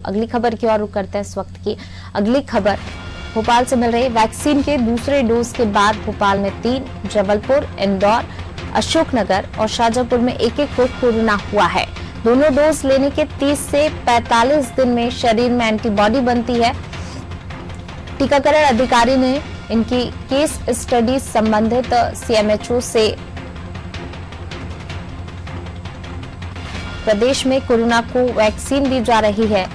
अगली खबर की ओर रुख करते हैं। इस वक्त की अगली खबर भोपाल से मिल रही। वैक्सीन के दूसरे डोज के बाद भोपाल में 3, जबलपुर, इंदौर, अशोकनगर और शाहजहांपुर में एक को कोरोना हुआ है। दोनों डोज लेने के 30 से 45 दिन में शरीर में एंटीबॉडी बनती है। टीकाकरण अधिकारी ने इनकी केस स्टडी संबंधित सीएमएचओ से प्रदेश में कोरोना को वैक्सीन दी जा रही है।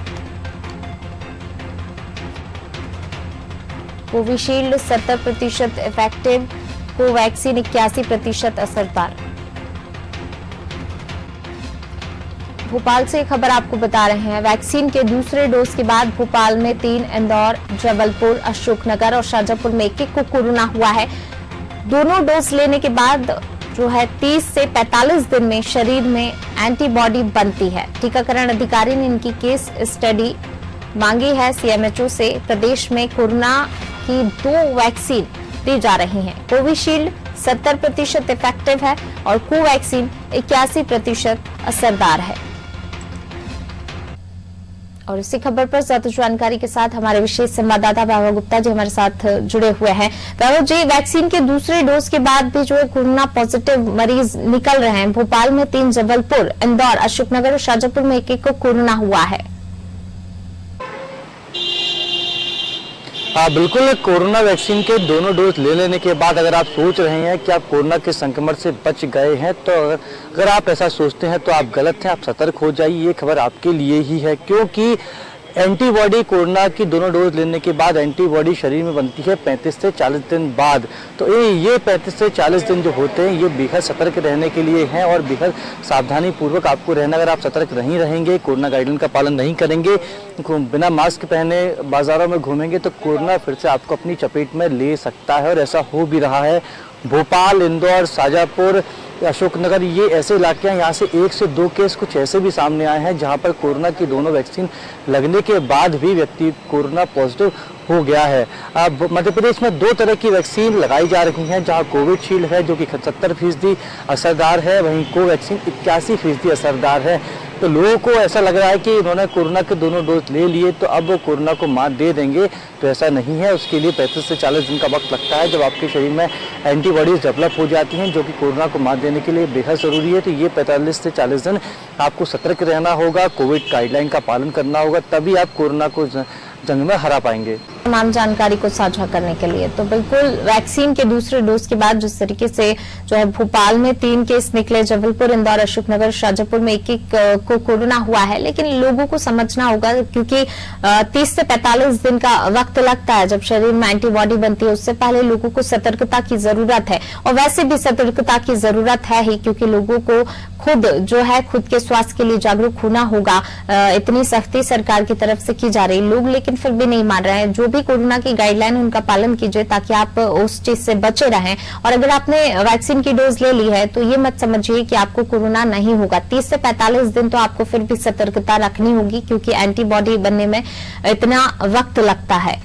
कोविशील्ड 70% इफेक्टिव, कोवैक्सीन 81% असरदार। भोपाल से खबर आपको बता रहे हैं। वैक्सीन के दूसरे डोज के बाद भोपाल में 3, इंदौर, जबलपुर, अशोकनगर और शाहजहांपुर में एक को कोरोना हुआ है। दोनों डोज लेने के बाद जो है 30 से 45 दिन में शरीर में एंटीबॉडी बनती है। टीकाकरण अधिकारी ने इनकी केस स्टडी मांगी है सीएमएचओ से। प्रदेश में कोरोना की 2 वैक्सीन दी जा रही हैं। कोविशील्ड 70% इफेक्टिव है और कोवैक्सीन 81% असरदार है। और इसी खबर पर ज्यादा जानकारी के साथ हमारे विशेष संवाददाता वैभव गुप्ता जी हमारे साथ जुड़े हुए हैं। वैभव जी, वैक्सीन के दूसरे डोज के बाद भी जो है कोरोना पॉजिटिव मरीज निकल रहे हैं। भोपाल में 3, जबलपुर, इंदौर, अशोकनगर और शाहजहांपुर में एक को कोरोना हुआ है। हाँ बिल्कुल, कोरोना वैक्सीन के दोनों डोज ले लेने के बाद अगर आप सोच रहे हैं कि आप कोरोना के संक्रमण से बच गए हैं, तो अगर आप ऐसा सोचते हैं तो आप गलत हैं। आप सतर्क हो जाइए, ये खबर आपके लिए ही है, क्योंकि एंटीबॉडी कोरोना की दोनों डोज लेने के बाद एंटीबॉडी शरीर में बनती है 35 से 40 दिन बाद। तो ये 35 से 40 दिन जो होते हैं ये बेहद सतर्क रहने के लिए हैं और बेहद सावधानी पूर्वक आपको रहना। अगर आप सतर्क नहीं रहेंगे, कोरोना गाइडलाइन का पालन नहीं करेंगे, बिना मास्क पहने बाजारों में घूमेंगे तो कोरोना फिर से आपको अपनी चपेट में ले सकता है और ऐसा हो भी रहा है। भोपाल, इंदौर, शाहजहांपुर, अशोकनगर ये ऐसे इलाके हैं, यहाँ से 1 से 2 केस कुछ ऐसे भी सामने आए हैं जहाँ पर कोरोना की दोनों वैक्सीन लगने के बाद भी व्यक्ति कोरोना पॉजिटिव हो गया है। अब मध्य प्रदेश में 2 तरह की वैक्सीन लगाई जा रही हैं, जहाँ कोविशील्ड है जो कि 70% असरदार है, वहीं कोवैक्सीन 81% असरदार है। तो लोगों को ऐसा लग रहा है कि उन्होंने कोरोना के दोनों डोज ले लिए तो अब वो कोरोना को मात दे देंगे, तो ऐसा नहीं है। उसके लिए 35 से 40 दिन का वक्त लगता है, जब आपके शरीर में एंटीबॉडीज डेवलप हो जाती हैं जो कि कोरोना को मात देने के लिए बेहद ज़रूरी है। तो ये 45 से 40 दिन आपको सतर्क रहना होगा, कोविड गाइडलाइन का पालन करना होगा, तभी आप कोरोना को जंग में हरा पाएंगे। तमाम जानकारी को साझा करने के लिए तो बिल्कुल वैक्सीन के दूसरे डोज के बाद जिस तरीके से जो है भोपाल में 3 केस निकले, जबलपुर, इंदौर, अशोकनगर, शाहजहांपुर में एक को कोरोना हुआ है, लेकिन लोगों को समझना होगा क्योंकि 30 से 45 दिन का वक्त लगता है जब शरीर में एंटीबॉडी बनती है। उससे पहले लोगों को सतर्कता की जरूरत है और वैसे भी सतर्कता की जरूरत है ही, क्योंकि लोगों को खुद जो है खुद के स्वास्थ्य के लिए जागरूक होना होगा। इतनी सख्ती सरकार की तरफ से की जा रही, लोग लेकिन फिर भी नहीं मान रहे हैं। जो भी कोरोना की गाइडलाइन उनका पालन कीजिए ताकि आप उस चीज से बचे रहें। और अगर आपने वैक्सीन की डोज ले ली है तो ये मत समझिए कि आपको कोरोना नहीं होगा। 30 से 45 दिन तो आपको फिर भी सतर्कता रखनी होगी, क्योंकि एंटीबॉडी बनने में इतना वक्त लगता है।